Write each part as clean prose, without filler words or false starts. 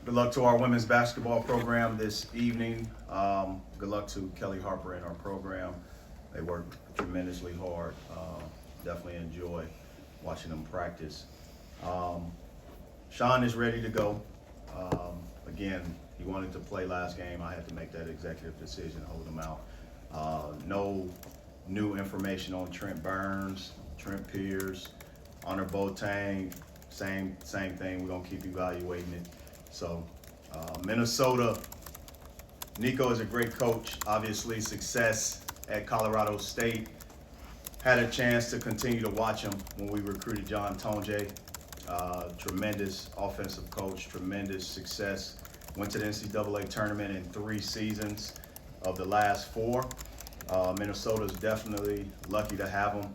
Good luck to our women's basketball program this evening. Good luck to Kelly Harper and our program. They work tremendously hard. Definitely enjoy watching them practice. Sean is ready to go. Again, he wanted to play last game. I had to make that executive decision, hold him out. No new information on Trent Burns, Trent Pierce, Hunter Boateng. Same thing. We're gonna keep evaluating it. So, Minnesota. Nico is a great coach. Obviously, success at Colorado State. Had a chance to continue to watch him when we recruited John Tonje. Tremendous offensive coach, tremendous success. Went to the NCAA tournament in 3 seasons of the last 4. Minnesota's definitely lucky to have him.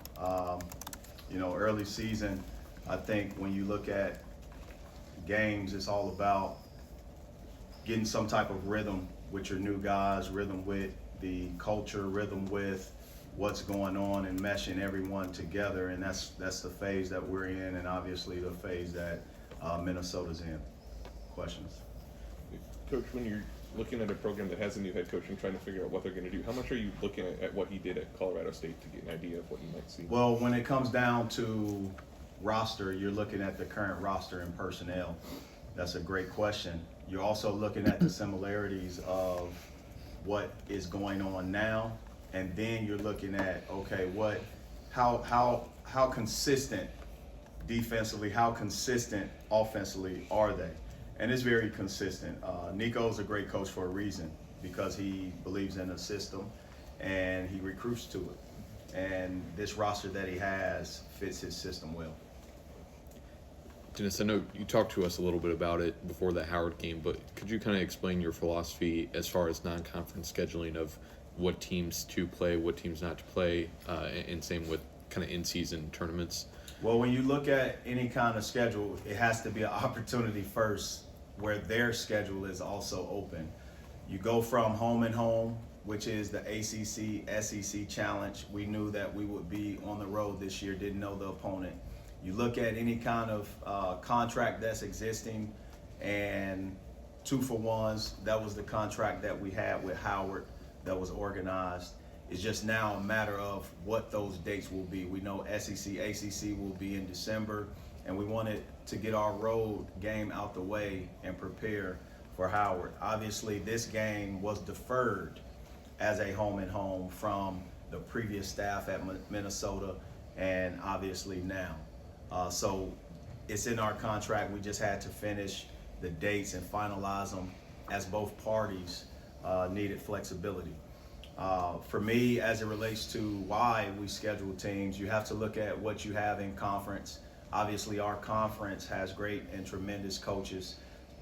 Early season, I think when you look at games, it's all about getting some type of rhythm with your new guys, rhythm with the culture, rhythm with what's going on, and meshing everyone together. And that's the phase that we're in, and obviously the phase that Minnesota's in. Questions? Coach, when you're looking at a program that has a new head coach and trying to figure out what they're going to do, how much are you looking at what he did at Colorado State to get an idea of what you might see? Well, when it comes down to roster, you're looking at the current roster and personnel. That's a great question. You're also looking at the similarities of what is going on now, and then you're looking at, okay, how consistent defensively, how consistent offensively are they? And it's very consistent. Nico's a great coach for a reason, because he believes in a system and he recruits to it. And this roster that he has fits his system well. Dennis, I know you talked to us a little bit about it before the Howard game, but could you kind of explain your philosophy as far as non-conference scheduling of what teams to play, what teams not to play, and same with kind of in-season tournaments? Well, when you look at any kind of schedule, it has to be an opportunity first where their schedule is also open. You go from home and home, which is the ACC, SEC challenge. We knew that we would be on the road this year, didn't know the opponent. You look at any kind of contract that's existing, and 2-for-1s, that was the contract that we had with Howard that was organized. It's just now a matter of what those dates will be. We know SEC, ACC will be in December, and we wanted to get our road game out the way and prepare for Howard. Obviously, this game was deferred as a home and home from the previous staff at Minnesota, and obviously now. So it's in our contract. We just had to finish the dates and finalize them, as both parties needed flexibility. For me, as it relates to why we schedule teams, you have to look at what you have in conference. Obviously, our conference has great and tremendous coaches,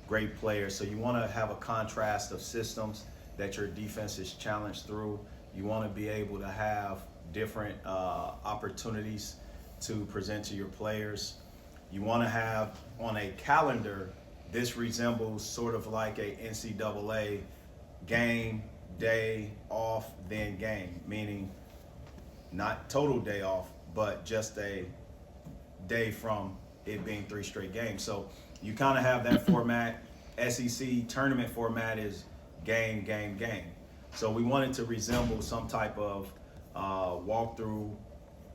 great players. So you want to have a contrast of systems that your defense is challenged through. You want to be able to have different opportunities to present to your players. You want to have on a calendar, this resembles sort of like a NCAA game, day off, then game, meaning not total day off, but just a day from it being 3 straight games. So you kind of have that format. SEC tournament format is game, game, game. So we wanted to resemble some type of walkthrough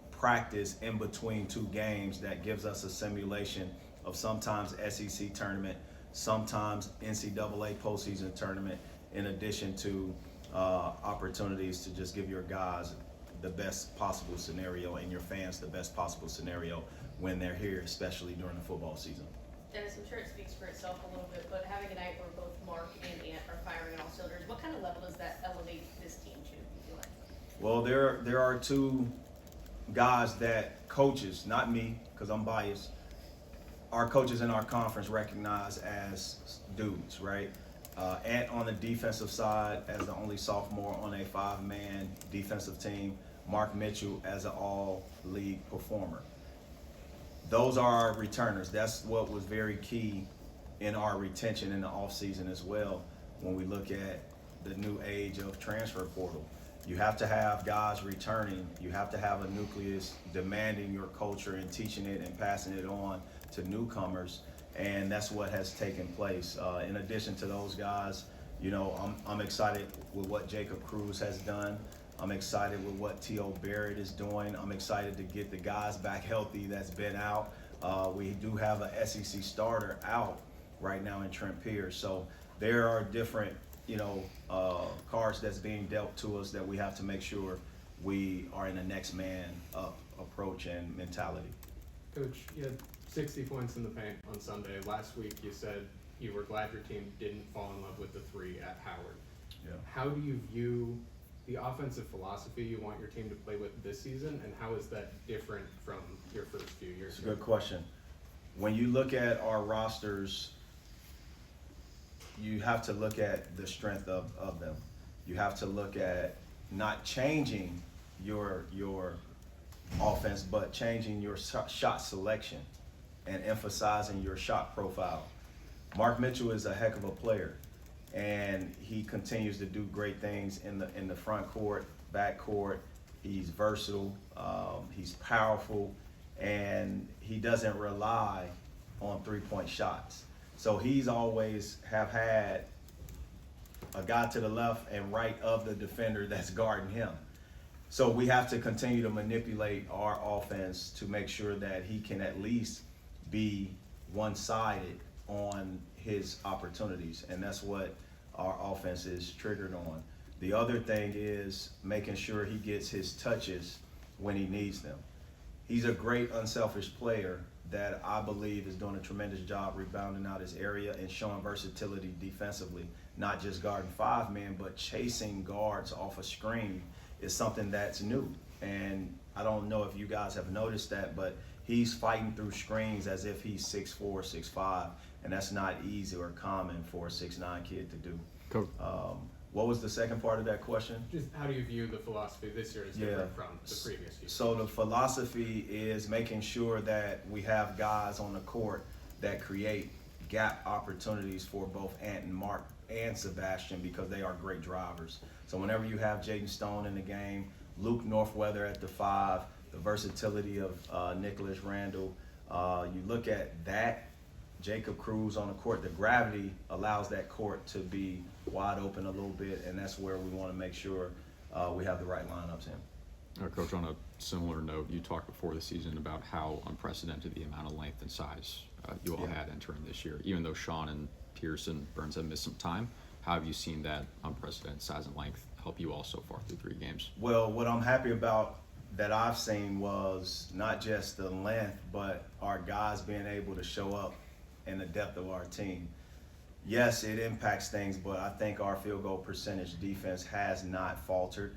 practice in between 2 games that gives us a simulation of sometimes SEC tournament, sometimes NCAA postseason tournament, in addition to opportunities to just give your guys the best possible scenario and your fans the best possible scenario when they're here, especially during the football season. Dennis, I'm sure it speaks for itself a little bit, but having a night where both Mark and Ant are firing on all cylinders, what kind of level does that elevate this team to, you feel like? Well, there are 2 guys that coaches, not me, because I'm biased, our coaches in our conference recognize as dudes, right? Ant on the defensive side as the only sophomore on a 5-man defensive team. Mark Mitchell as an all-league performer. Those are our returners. That's what was very key in our retention in the offseason as well. When we look at the new age of transfer portal, you have to have guys returning. You have to have a nucleus demanding your culture and teaching it and passing it on to newcomers. and that's what has taken place. In addition to those guys, you know, I'm excited with what Jacob Cruz has done. I'm excited with what T.O. Barrett is doing. I'm excited to get the guys back healthy that's been out. We do have a SEC starter out right now in Trent Pierce. So there are different, you know, cards that's being dealt to us that we have to make sure we are in a next man up approach and mentality. Coach, you had 60 points in the paint on Sunday. Last week you said you were glad your team didn't fall in love with the three at Howard. Yeah. How do you view the offensive philosophy you want your team to play with this season, and how is that different from your first few years? It's a good question. When you look at our rosters, you have to look at the strength of them. You have to look at not changing your offense, but changing your shot selection and emphasizing your shot profile. Mark Mitchell is a heck of a player, and he continues to do great things in the front court, back court. He's versatile, he's powerful, and he doesn't rely on three-point shots. So he's always have had a guy to the left and right of the defender that's guarding him. So we have to continue to manipulate our offense to make sure that he can at least be one-sided on his opportunities, and that's what our offense is triggered on. The other thing is making sure he gets his touches when he needs them. He's a great unselfish player that I believe is doing a tremendous job rebounding out his area and showing versatility defensively, not just guarding five men, but chasing guards off a screen is something that's new. And I don't know if you guys have noticed that, but he's fighting through screens as if he's 6'4", 6'5", and that's not easy or common for a 6'9" kid to do. Coach. What was the second part of that question? Just how do you view the philosophy this year is different from the previous year? So the philosophy is making sure that we have guys on the court that create gap opportunities for both Ant and Mark and Sebastian, because they are great drivers. So whenever you have Jaden Stone in the game, Luke Northweather at the 5, the versatility of Nicholas Randall, you look at that, Jacob Cruz on the court, the gravity allows that court to be wide open a little bit, and that's where we want to make sure we have the right lineups in. Coach, on a similar note, you talked before the season about how unprecedented the amount of length and size you all had entering this year. Even though Sean and Pierce and Burns have missed some time, how have you seen that unprecedented size and length help you all so far through 3 games? Well, what I'm happy about that I've seen was not just the length, but our guys being able to show up and the depth of our team. Yes, it impacts things, but I think our field goal percentage defense has not faltered.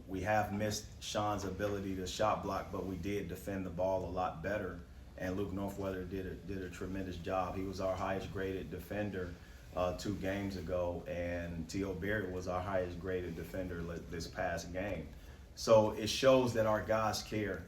We have missed Sean's ability to shot block, but we did defend the ball a lot better, and Luke Northweather did a tremendous job. He was our highest graded defender 2 games ago, and T.O. Barrett was our highest graded defender this past game. So it shows that our guys care.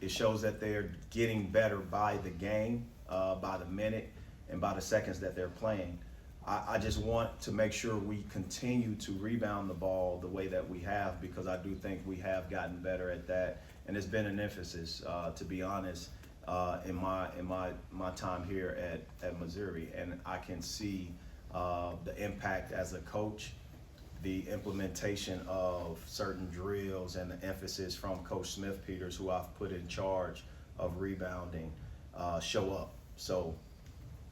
It shows that they're getting better by the game, by the minute, and by the seconds that they're playing. I just want to make sure we continue to rebound the ball the way that we have, because I do think we have gotten better at that, and it's been an emphasis, to be honest, in my time here at Missouri, and I can see the impact as a coach, the implementation of certain drills, and the emphasis from Coach Smith Peters, who I've put in charge of rebounding, show up. So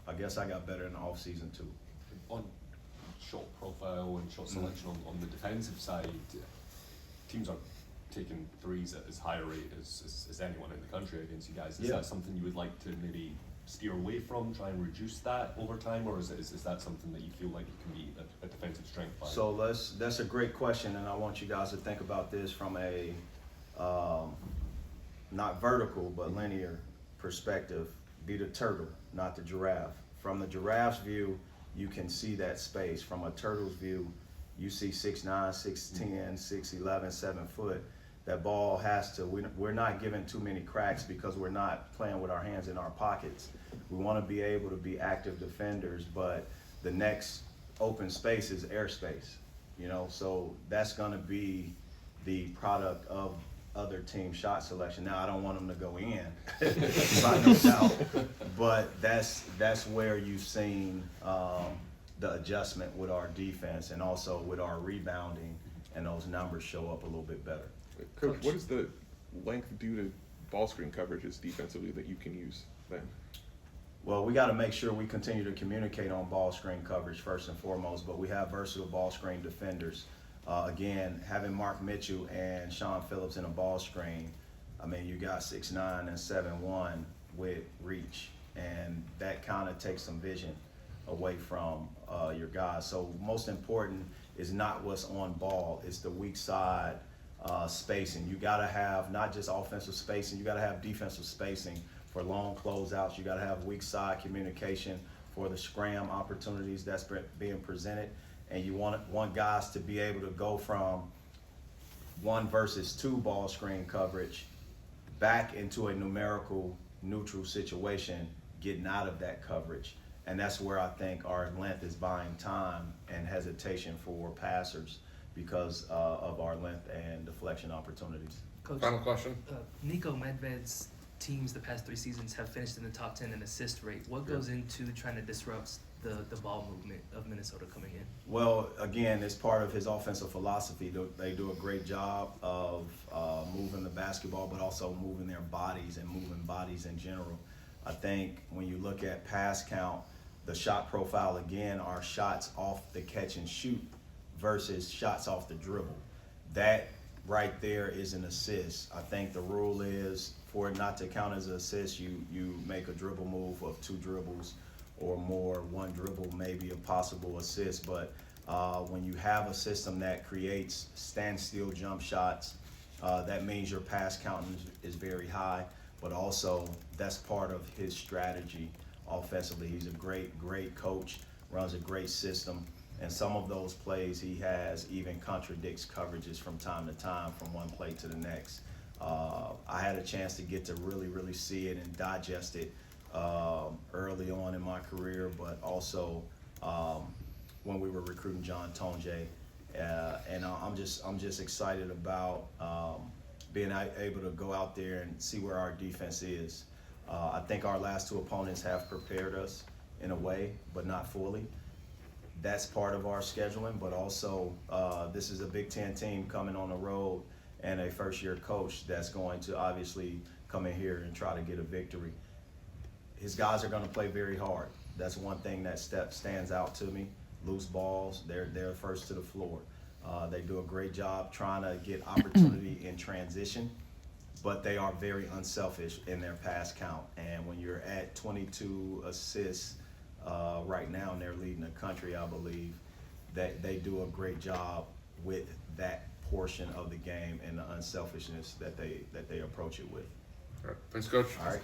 I guess I got better in the off season too. On shot profile and shot selection on the defensive side, teams are taking threes at as high a rate as anyone in the country against you guys. Is that something you would like to maybe steer away from, try and reduce that over time, or is that something that you feel like it can be a defensive strength by? So that's a great question, and I want you guys to think about this from a not vertical but linear perspective. Be the turtle, not the giraffe. From the giraffe's view, you can see that space. From a turtle's view, you see 6'9", 6'10", 6'11", 7 foot. That ball has to, we're not giving too many cracks because we're not playing with our hands in our pockets. We want to be able to be active defenders, but the next open space is airspace, you know, so that's going to be the product of other team shot selection. Now, I don't want them to go in, by no doubt, but that's where you've seen the adjustment with our defense and also with our rebounding, and those numbers show up a little bit better. Coach, what does the length do to ball screen coverages defensively that you can use then? Well, we got to make sure we continue to communicate on ball screen coverage first and foremost, but we have versatile ball screen defenders. Again, having Mark Mitchell and Sean Phillips in a ball screen, I mean, you got 6'9" and 7'1" with reach, and that kind of takes some vision away from your guys. So most important is not what's on ball, it's the weak side spacing. You got to have not just offensive spacing, you got to have defensive spacing for long closeouts. You got to have weak side communication for the scram opportunities that's being presented. And you want guys to be able to go from 1 versus 2 ball screen coverage back into a numerical neutral situation, getting out of that coverage. And that's where I think our length is buying time and hesitation for passers because of our length and deflection opportunities. Coach, Final question. Nico Medved's teams the past 3 seasons have finished in the top 10 in assist rate. What goes into trying to disrupt the ball movement of Minnesota coming in? Well, again, it's part of his offensive philosophy. They do a great job of moving the basketball, but also moving their bodies and moving bodies in general. I think when you look at pass count, the shot profile, again, are shots off the catch and shoot versus shots off the dribble. That right there is an assist. I think the rule is for it not to count as an assist, you make a dribble move of 2 dribbles or more. 1 dribble may be a possible assist, but when you have a system that creates standstill jump shots, that means your pass count is very high, but also that's part of his strategy offensively. He's a great coach, runs a great system, and some of those plays he has even contradicts coverages from time to time from one play to the next. I had a chance to get to really see it and digest it early on in my career, but also when we were recruiting John Tonje, and I'm just excited about being able to go out there and see where our defense is. I think our last 2 opponents have prepared us in a way, but not fully. That's part of our scheduling, but also this is a Big Ten team coming on the road and a first-year coach that's going to obviously come in here and try to get a victory. His guys are going to play very hard. That's one thing that stands out to me. Loose balls, they're first to the floor. They do a great job trying to get opportunity in transition, but they are very unselfish in their pass count. And when you're at 22 assists right now, and they're leading the country, I believe, that they do a great job with that portion of the game and the unselfishness that they approach it with. All right. Thanks, Coach. All right.